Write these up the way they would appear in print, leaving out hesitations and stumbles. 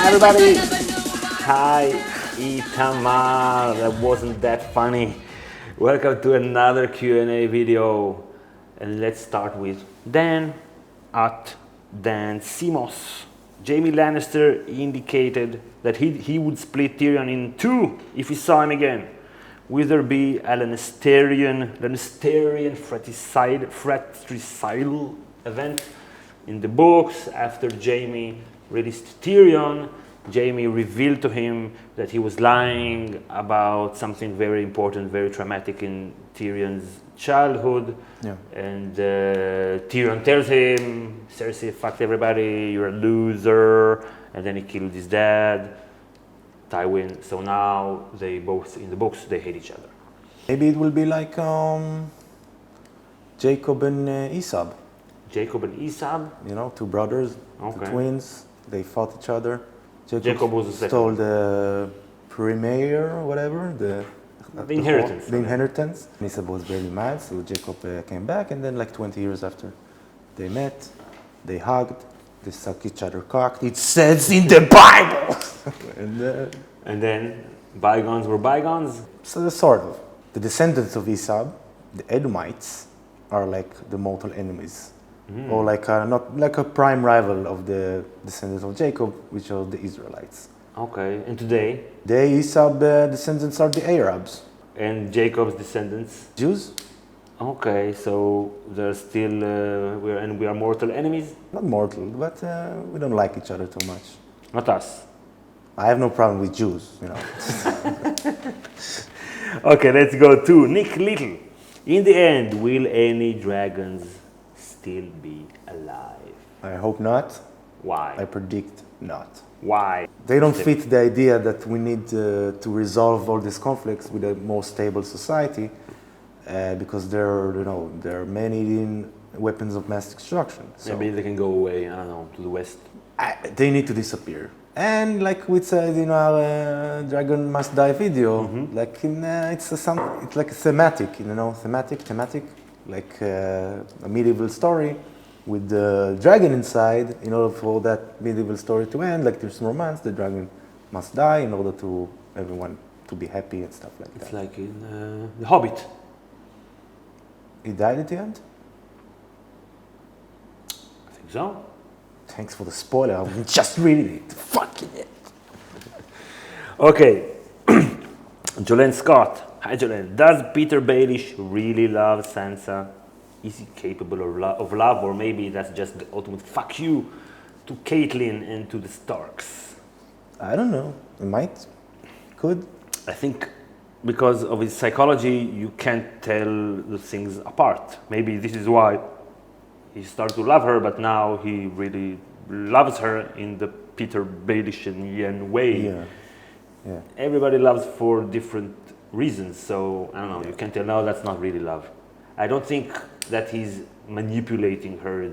everybody! Hi, Itamar. That wasn't that funny. Welcome to another Q&A video. And let's start with Dan at Dan Simos. Jaime Lannister indicated that he would split Tyrion in two if he saw him again. Will there be a Lannisterian fratricidal event? In the books, after Jaime released Tyrion, Jaime revealed to him that he was lying about something very important, very traumatic in Tyrion's childhood. Yeah. And Tyrion tells him, Cersei fucked everybody, you're a loser. And then he killed his dad, Tywin. So now they both, in the books, they hate each other. Maybe it will be like Jacob and Esau. Jacob and Esau? You know, two brothers, Okay. two twins. They fought each other. Jacob was the second. stole the premier or whatever, the inheritance. The inheritance. Esau was very mad, so Jacob came back, and then like 20 years after, they met, they hugged, they sucked each other cock. It says in the Bible. And then bygones were bygones. So sort of. The descendants of Esau, the Edomites, are like the mortal enemies. Or like not like a prime rival of the descendants of Jacob, which are the Israelites. Okay, and today? The Esau descendants are the Arabs. And Jacob's descendants? Jews? Okay, so they're still, we are mortal enemies? Not mortal, but we don't like each other too much. Not us. I have no problem with Jews, you know. Okay, let's go to Nick Little. In the end, will any dragons still be alive? I hope not. Why? I predict not. Why? They don't fit the idea that we need to resolve all these conflicts with a more stable society, because there are many weapons of mass destruction. So Maybe they can go away, I don't know, to the west. they need to disappear. And like we said in our Dragon Must Die video, like it's like a thematic, thematic, like a medieval story with the dragon inside. In order for that medieval story to end, like there's romance, the dragon must die in order to everyone to be happy and stuff like that. It's like in The Hobbit. He died at the end? I think so. Thanks for the spoiler, I'm just reading it. Fucking it. Okay, Jolene Scott. Hi Jolene. Does Peter Baelish really love Sansa? Is he capable of love, or maybe that's just the ultimate fuck you to Caitlyn and to the Starks? I don't know. It might. Could. I think because of his psychology, you can't tell the things apart. Maybe this is why he started to love her, but now he really loves her in the Peter Baelishian way. Yeah. Yeah. Everybody loves for different reasons, so I don't know, you can tell, no, that's not really love. I don't think that he's manipulating her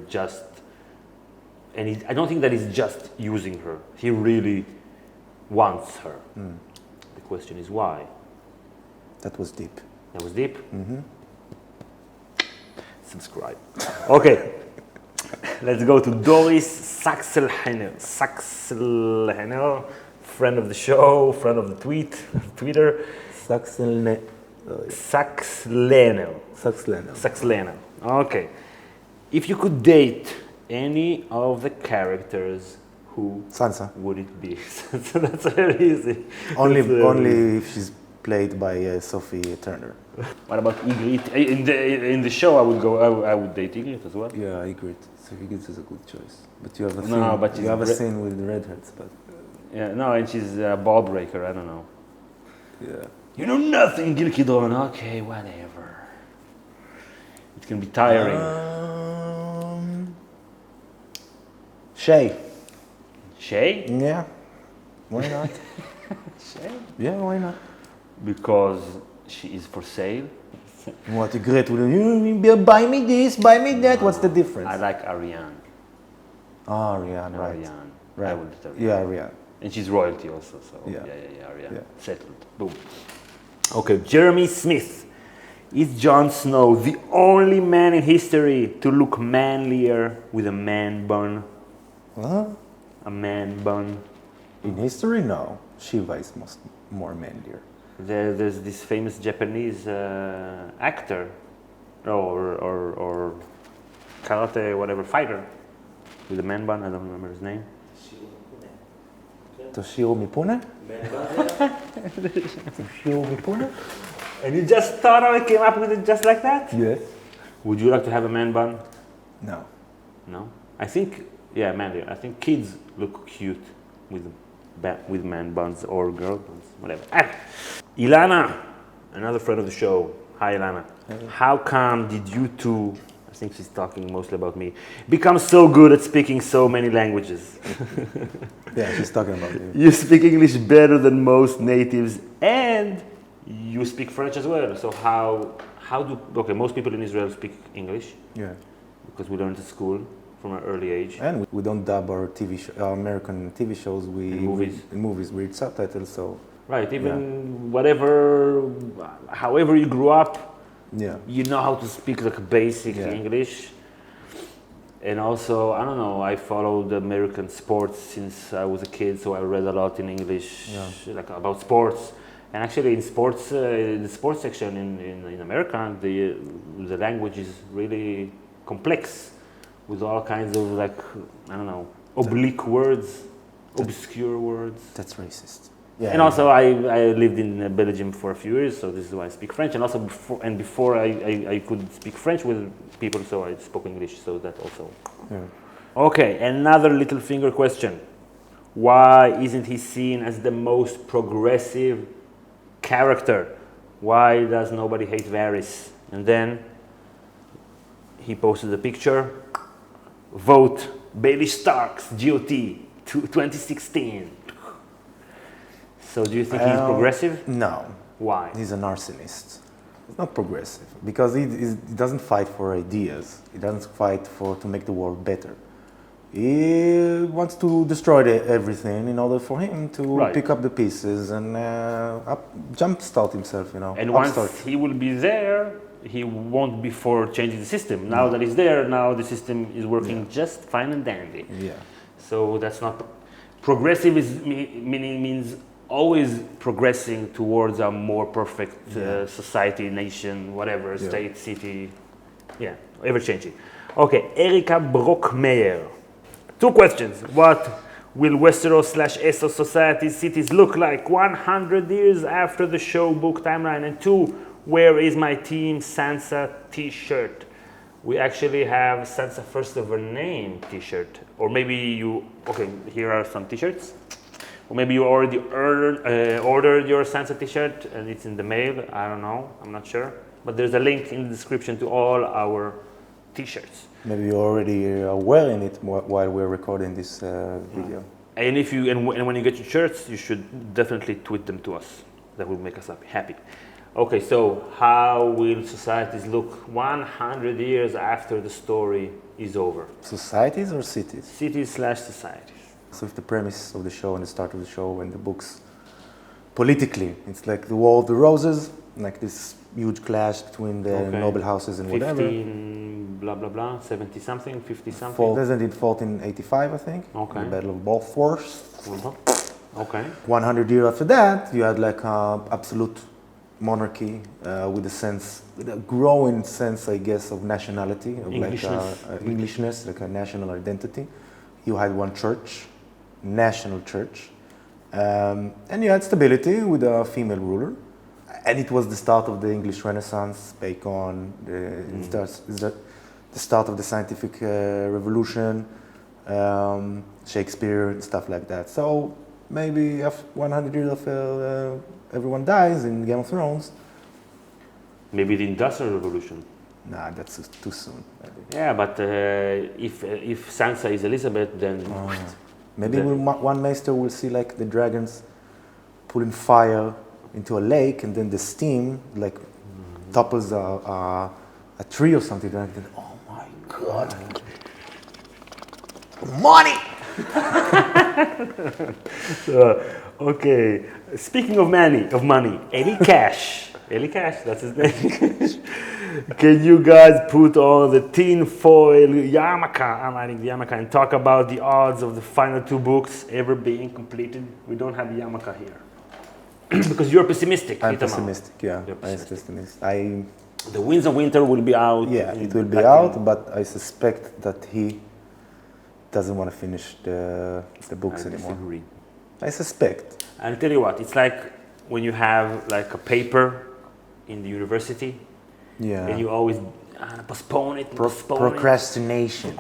I don't think that he's just using her. He really wants her. The question is why? That was deep. That was deep? Subscribe. Okay, let's go to Doris Saxelhenner, friend of the show, friend of the Twitter. Saxlenel. Okay. If you could date any of the characters, who Sansa. would it be? So that's very easy. Only if she's played by Sophie Turner. What about Ygritte? In the show, I would date Ygritte as well. Yeah, I agree. Sophie Ygritte is a good choice. But you have a scene. No, but you have a scene with the redheads, but Yeah, no, and she's a ball breaker. I don't know. yeah. You know nothing, Gil Kidron. Okay, whatever. It can be tiring. Shay. Shay? Yeah. Why not? Shay? Yeah, why not? Because she is for sale. What a great woman. You buy me this, buy me that. What's the difference? I like Ariane. Ah, Ariane, right. Ariane. Right. I would tell Yeah, Ariane. And she's royalty also, so Yeah. Ariane. Yeah. Settled. Boom. Okay, Jeremy Smith. Is Jon Snow the only man in history to look manlier with a man bun? Huh? A man bun. In history, no. Shiva is more manlier. There's this famous Japanese actor or karate, whatever, fighter with a man bun. I don't remember his name. Toshiro Mifune? Toshiro Mifune? And you just thought I came up with it just like that? Yes. Would you like to have a man bun? No. No? I think, yeah, manly. I think kids look cute with man buns or girl buns, whatever. Ilana, another friend of the show. Hi, Ilana. Hey. How come did you two, I think she's talking mostly about me, become so good at speaking so many languages? Yeah, she's talking about you. You speak English better than most natives, and you speak French as well. So how do, okay, most people in Israel speak English. Yeah. Because we learned at school from an early age. And we don't dub our our American TV shows. In movies, we read subtitles, so... Right, even however you grew up, you know how to speak like basic English. And also, I don't know, I followed American sports since I was a kid, so I read a lot in English, like about sports. And actually in sports, the sports section in America, the language is really complex with all kinds of like, I don't know, oblique words, obscure words. That's racist. Yeah, and also I lived in Belgium for a few years, so this is why I speak French. And also before I could speak French with people, so I spoke English, so that also. Yeah. Okay, another Littlefinger question. Why isn't he seen as the most progressive character? Why does nobody hate Varys? And then he posted a picture. Vote Baelish Starks, GOT, 2016. So do you think he's progressive? No. Why? He's a narcissist. He's not progressive because he doesn't fight for ideas. He doesn't fight to make the world better. He wants to destroy everything in order for him to pick up the pieces and jumpstart himself, you know. And once he will be there, he won't be for changing the system. Now that he's there, now the system is working just fine and dandy. Yeah. So that's not progressive. Means always progressing towards a more perfect society, nation, whatever, state, city, ever changing. Okay, Erika Brockmeyer. 2 questions. What will Westeros/Essos society cities look like 100 years after the show book timeline? And 2, where is my Team Sansa t-shirt? We actually have Sansa First of Her Name t-shirt. Or maybe here are some t-shirts. Or maybe you already ordered your Sansa t-shirt and it's in the mail. I don't know, I'm not sure. But there's a link in the description to all our t-shirts. Maybe you already are wearing it while we're recording this video. And when you get your shirts, you should definitely tweet them to us. That will make us happy. Okay, so how will societies look 100 years after the story is over? Societies or cities? Cities/societies. So if the premise of the show and the start of the show and the books, politically, it's like the War of the Roses, like this huge clash between the noble houses and whatever. 15, blah, blah, blah, 70 something, 50 something. President in 1485, I think. Okay. The Battle of Balfours. Okay. 100 years after that, you had like absolute monarchy with a growing sense, I guess, of nationality, of Englishness, like a national identity. You had one church, national church, and you had stability with a female ruler. And it was the start of the English Renaissance, Bacon, the start of the scientific revolution, Shakespeare, and stuff like that. So maybe after 100 years after everyone dies in Game of Thrones. Maybe the Industrial Revolution. Nah, that's too soon. Yeah, but if Sansa is Elizabeth, then... maybe one maester will see like the dragons pulling fire into a lake, and then the steam like topples a tree or something. And then, oh my God, money! Okay, speaking of money, Eli Cash, that's his name. Can you guys put on the tin foil yarmulke, I'm adding the yarmulke, and talk about the odds of the final 2 books ever being completed? We don't have the yarmulke here. Because you're pessimistic. I'm Itamar. pessimistic, yeah. You're I'm pessimistic. pessimist. The Winds of Winter will be out. Yeah, it will be like out, but I suspect that he doesn't want to finish the books I anymore. disagree. I suspect. I'll tell you what, it's like when you have like a paper in the university Yeah. and you always postpone it, postpone it, Procrastination.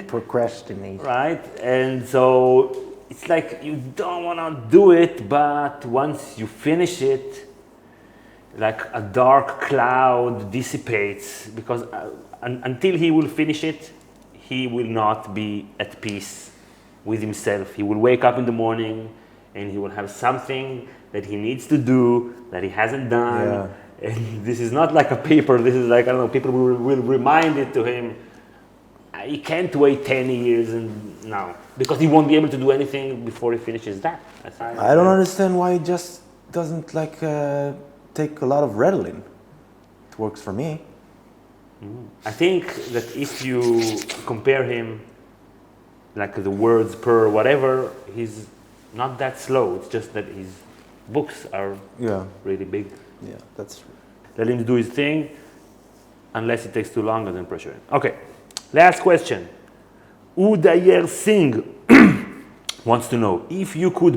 procrastinating, right? And so it's like you don't want to do it, but once you finish it, like a dark cloud dissipates, because until he will finish it, he will not be at peace with himself. He will wake up in the morning and he will have something that he needs to do that he hasn't done. Yeah. And this is not like a paper, this is like, I don't know, people will remind it to him. He can't wait 10 years and now, because he won't be able to do anything before he finishes that. I don't understand why he just doesn't like take a lot of Ritalin. It works for me. I think that if you compare him, like the words per whatever, he's not that slow. It's just that his books are really big. Yeah, that's true. Let him do his thing, unless it takes too long, and then pressure him. Okay, last question. Udayer Singh wants to know, if you could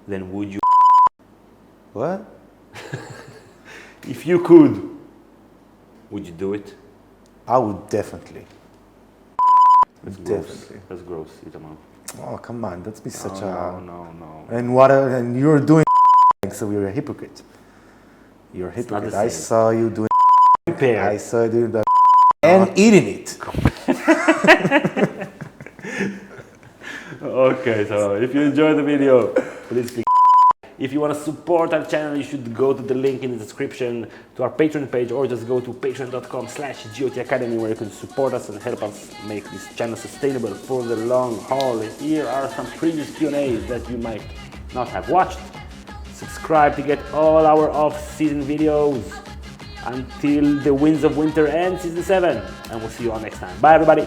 then would you? What? If you could, would you do it? I would definitely. That's gross. Definitely. That's gross, Itamar. Oh, come on, that's be such No. And what? And you're doing so you're a hypocrite. You're a It's not hypocrite. the I same. saw you doing. Compare. I saw you doing that and eating it. Okay, so if you enjoyed the video, please click. If you want to support our channel, you should go to the link in the description to our Patreon page, or just go to patreon.com/GOT Academy, where you can support us and help us make this channel sustainable for the long haul. Here are some previous Q&As that you might not have watched. Subscribe to get all our off-season videos until the Winds of Winter and Season 7. And we'll see you all next time. Bye, everybody.